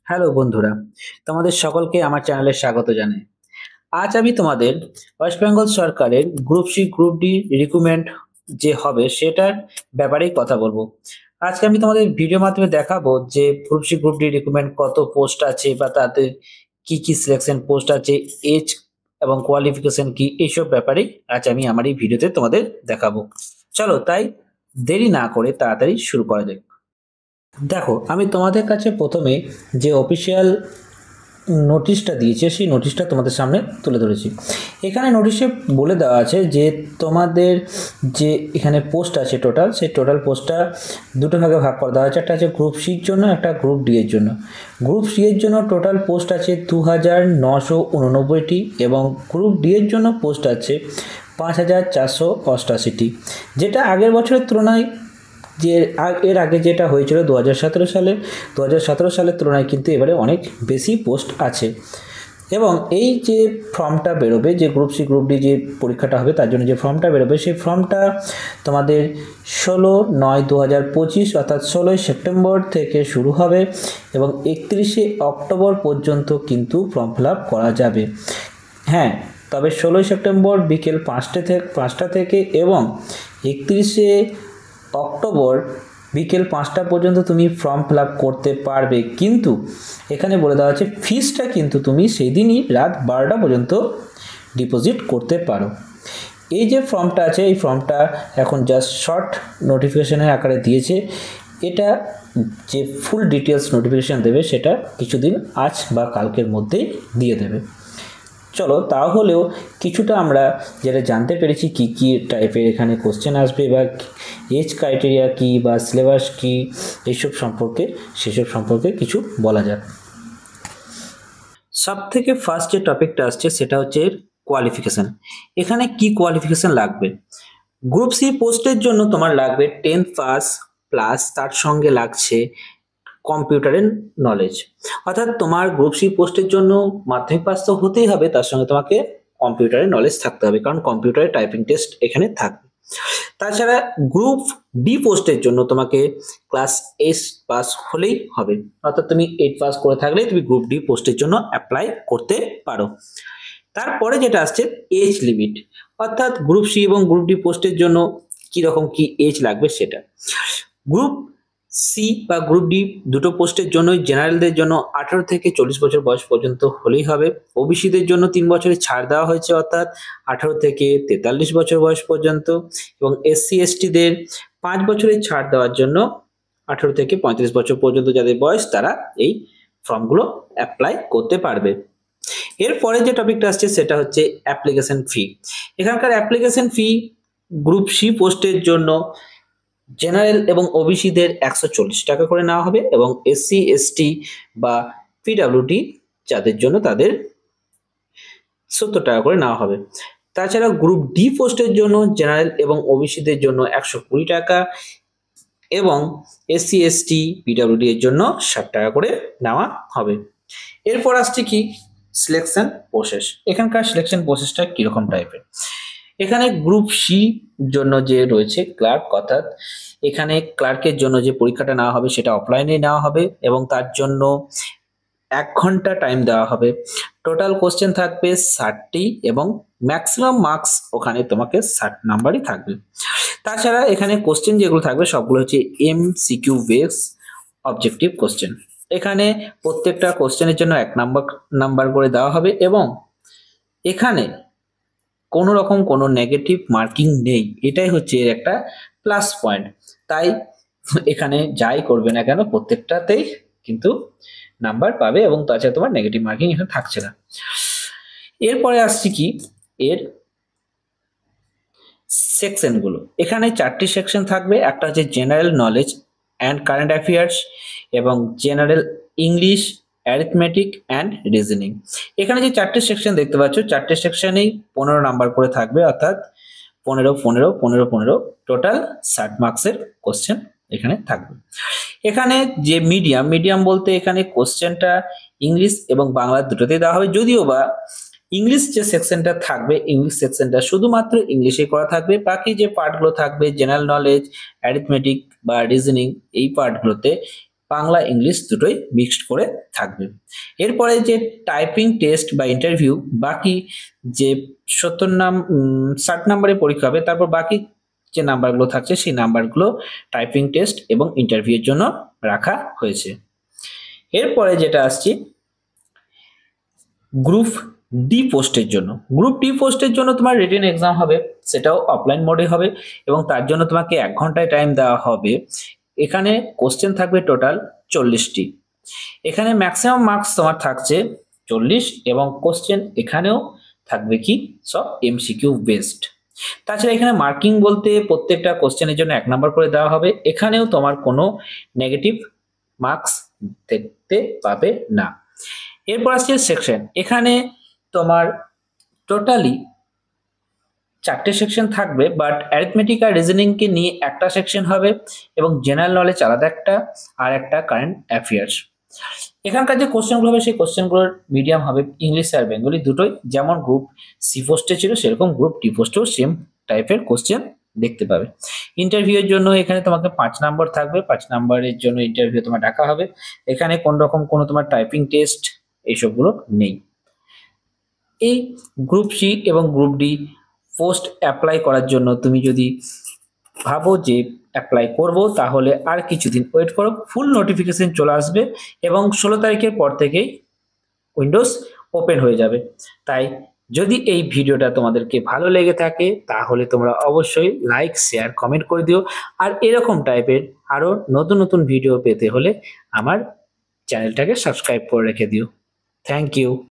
Hello বন্ধুরা, তোমাদের সকলকে আমার চ্যানেলে স্বাগত জানাই। আজ আমি তোমাদের ওয়েস্ট বেঙ্গল সরকারের group C group D recruitment যে হবে সেটার ব্যাপারেই কথা বলবো। আজকে আমি তোমাদের ভিডিও মাধ্যমে দেখাবো যে group C group D recruitment কত পোস্ট আছে বা তাদের কি কি সিলেকশন পোস্ট আছে, এজ এবং কোয়ালিফিকেশন কি, এইসব ব্যাপারেই আজ আমি আমার এই ভিডিওতে তোমাদের দেখাবো। চলো তাই দেরি না করে তাড়াতাড়ি শুরু করা যাক। দেখো, আমি তোমাদের কাছে প্রথমে যে অফিসিয়াল নোটিশটা দিয়েছে সেই নোটিশটা তোমাদের সামনে তুলে ধরেছি। এখানে নোটিশে বলে দেওয়া আছে যে তোমাদের যে এখানে পোস্ট আছে টোটাল, সেই টোটাল পোস্টটা দুটো ভাগে ভাগ করে দেওয়া আছে। একটা আছে গ্রুপ সির জন্য, একটা গ্রুপ ডি এর জন্য। গ্রুপ সি এর জন্য টোটাল পোস্ট আছে 2989টি এবং গ্রুপ ডি এর জন্য পোস্ট আছে 5488টি, যেটা আগের বছরের তুলনায় যে এর আগে যেটা হয়েছিল 2017 সালের তুলনায় কিন্তু এবারে অনেক বেশি পোস্ট আছে। এবং এই যে ফর্মটা বেরোবে, যে গ্রুপ সি গ্রুপ ডি যে পরীক্ষাটা হবে তার জন্য যে ফর্মটা বেরোবে, সেই ফর্মটা তোমাদের 16/9/2025 অর্থাৎ 16ই সেপ্টেম্বর থেকে শুরু হবে এবং 31শে অক্টোবর পর্যন্ত কিন্তু ফর্ম ফিল আপ করা যাবে। হ্যাঁ, তবে 16ই সেপ্টেম্বর বিকেল 5টা থেকে এবং 31শে অক্টোবর বিকেল 5টা পর্যন্ত তুমি ফর্ম ফিল আপ করতে পারবে, কিন্তু এখানে বলে দেওয়া আছে ফিসটা কিন্তু তুমি সেই দিনই রাত 12টা পর্যন্ত ডিপোজিট করতে পারো। এই যে ফর্মটা আছে, এই ফর্মটা এখন জাস্ট শর্ট নোটিফিকেশনের আকারে দিয়েছে। এটা যে ফুল ডিটেলস নোটিফিকেশান দেবে সেটা কিছুদিন আজ বা কালকের মধ্যেই দিয়ে দেবে। চলো তাহলেও কিছুটা আমরা যেটা জানতে পেরেছি কি কি টাইপের এখানে কোশ্চেন আসবে বা এজ ক্রাইটেরিয়া কি বা সিলেবাস কি, এইসব সম্পর্কে সেসব সম্পর্কে কিছু বলা যাক। সব থেকে ফার্স্ট যে টপিকটা আসছে সেটা হচ্ছে কোয়ালিফিকেশান। এখানে কি কোয়ালিফিকেশান লাগবে? গ্রুপ সি পোস্টের জন্য তোমার লাগবে 10th পাস প্লাস তার সঙ্গে লাগছে কম্পিউটারের নলেজ। অর্থাৎ তোমার গ্রুপ সি পোস্টের জন্য মাধ্যমিক পাস তো হতেই হবে, তার সঙ্গে তোমাকে কম্পিউটারের নলেজ থাকতে হবে, কারণ কম্পিউটারের টাইপিং টেস্ট এখানে থাকবে। তাছাড়া গ্রুপ ডি পোস্টের জন্য তোমাকে ক্লাস এস পাস হলেই হবে, অর্থাৎ তুমি 8 পাস করে থাকলেই তুমি গ্রুপ ডি পোস্টের জন্য অ্যাপ্লাই করতে পারো। তারপরে যেটা আসছে এজ লিমিট, অর্থাৎ গ্রুপ সি এবং গ্রুপ ডি পোস্টের জন্য কিরকম কি এজ লাগবে সেটা। গ্রুপ সি বা গ্রুপ ডি দুটো পোস্টের জন্যই জেনারেলদের জন্য 18 থেকে 40 বছর বয়স পর্যন্ত হলেই হবে। ওবিসিদের জন্য 3 বছরের ছাড় দেওয়া হয়েছে, অর্থাৎ 18 থেকে 43 বছর বয়স পর্যন্ত, এবং এসসি এসটিদের 5 বছরের ছাড় দেওয়ার জন্য 18 থেকে 35 বছর পর্যন্ত যাদের বয়স তারা এই ফর্মগুলো অ্যাপ্লাই করতে পারবে। এরপরে যে টপিকটা আসছে সেটা হচ্ছে অ্যাপ্লিকেশন ফি। এখানকার অ্যাপ্লিকেশন ফি গ্রুপ সি পোস্টের জন্য জেনারেল এবং ওবিসিদের 140 টাকা করে নেওয়া হবে এবং এসসি এসটি বা পিডাব্লিউডি যাদের জন্য তাদের 70 টাকা করে নেওয়া হবে। তাছাড়া গ্রুপ ডি পোস্টের জন্য জেনারেল এবং ওবিসিদের জন্য 120 টাকা এবং এসসি এসটি পিডাব্লিউডি এর জন্য 60 টাকা করে নেওয়া হবে। এরপর আসছে কি সিলেকশন প্রসেস। এখানকার সিলেকশন প্রসেসটা কিরকম টাইপের? এখানে গ্রুপ সি জন্য যে রয়েছে ক্লার্ক, অর্থাৎ এখানে ক্লার্কের জন্য যে পরীক্ষাটা নেওয়া হবে সেটা অফলাইনে নেওয়া হবে এবং তার জন্য 1 ঘন্টা টাইম দেওয়া হবে। টোটাল কোশ্চেন থাকবে 60টি এবং ম্যাক্সিমাম মার্কস ওখানে তোমাকে 60 নাম্বারই থাকবে। তাছাড়া এখানে কোশ্চেন যেগুলো থাকবে সবগুলো হচ্ছে MCQ বেস অবজেক্টিভ কোশ্চেন। এখানে প্রত্যেকটা কোশ্চেনের জন্য 1 নাম্বার করে দেওয়া হবে এবং এখানে কোনো রকম কোনো নেগেটিভ মার্কিং নেই, এটাই হচ্ছে এর একটা প্লাস পয়েন্ট। তাই এখানে যাই করবে না কেন প্রত্যেকটাতেই কিন্তু নাম্বার পাবে এবং তাছাড়া তোমার নেগেটিভ মার্কিং এখানে থাকছে না। এরপরে আসছি কি এর সেকশনগুলো। এখানে 4টি সেকশন থাকবে, একটা হচ্ছে general knowledge and current affairs এবং general English, arithmetic and reasoning. এখানে যে 4টে সেকশন দেখতে পাচ্ছ, 4টে সেকশনেই 15 নাম্বার করে থাকবে, অর্থাৎ 15 15 15 15 টোটাল 60 মার্কসের কোশ্চেন এখানে থাকবে। এখানে যে মিডিয়াম বলতে এখানে কোশ্চেনটা ইংলিশ এবং বাংলা দুটোতেই দেওয়া হবে, যদিও বা ইংলিশ যে সেকশনটা থাকবে ইংলিশ সেকশনটা শুধুমাত্র ইংলিশে করা থাকবে, বাকি যে পার্টগুলো থাকবে জেনারেল নলেজ, অ্যারিথমেটিক বা রিজনিং এই পার্টগুলোতে বাংলা ইংলিশ দুটোই মিক্সড করে থাকবে। এরপরে যে টাইপিং টেস্ট বা ইন্টারভিউ, বাকি যে 60 নাম্বারের পরীক্ষা হবে, তারপর বাকি যে নাম্বারগুলো থাকছে সেই নাম্বারগুলো টাইপিং টেস্ট এবং ইন্টারভিউর জন্য রাখা হয়েছে। এরপরে যেটা আসছি গ্রুপ ডি পোস্টের জন্য। গ্রুপ ডি পোস্টের জন্য তোমার রিটেন এক্সাম হবে, সেটাও অফলাইন মোডে হবে এবং তার জন্য তোমাকে 1 ঘন্টায় টাইম দেওয়া হবে। এখানে কোশ্চেন থাকবে টোটাল 40টি। এখানে ম্যাক্সিমাম মার্কস তোমার থাকছে 40 এবং কোশ্চেন এখানেও থাকবে কি সব এমসিকিউ বেসড। তাছাড়া এখানে মার্কিং বলতে প্রত্যেকটা কোশ্চেনের জন্য 1 নাম্বার করে দেওয়া হবে। এখানেও তোমার কোনো নেগেটিভ মার্কস দেখতে পাবে না। এরপর আসছে সেকশন। এখানে তোমার টোটালি 4টে সেকশন থাকবে, বাট অ্যারিথমেটিক আর রিজনিংকে নিয়ে একটা সেকশন হবে এবং জেনারেল নলেজ আলাদা একটা, আর একটা কারেন্ট অ্যাফেয়ার্স। এখানকার যে কোশ্চেনগুলো হবে সেই কোশ্চেনগুলোর মিডিয়াম হবে ইংলিশ আর বেঙ্গলি দুটোই, যেমন গ্রুপ সি পোস্টে ছিল সেরকম গ্রুপ ডি পোস্টেও সেম টাইপের কোশ্চেন দেখতে পাবে। ইন্টারভিউয়ের জন্য এখানে তোমাকে 5 নাম্বার থাকবে, 5 নাম্বারের জন্য ইন্টারভিউ তোমার ডাকা হবে। এখানে কোন রকম কোনো তোমার টাইপিং টেস্ট এইসবগুলো নেই। এই গ্রুপ সি এবং গ্রুপ ডি পোস্ট অ্যাপ্লাই করার জন্য তুমি যদি ভাবো যে অ্যাপ্লাই করব, তাহলে আর কিছুদিন ওয়েট করো, ফুল নোটিফিকেশন চলে আসবে এবং 16 তারিখের পর থেকেই উইন্ডোজ ওপেন হয়ে যাবে। তাই যদি এই ভিডিওটা তোমাদেরকে ভালো লেগে থাকে তাহলে তোমরা অবশ্যই লাইক, শেয়ার, কমেন্ট করে দিও। আর এরকম টাইপের আরও নতুন নতুন ভিডিও পেতে হলে আমার চ্যানেলটাকে সাবস্ক্রাইব করে রেখে দিও। Thank you.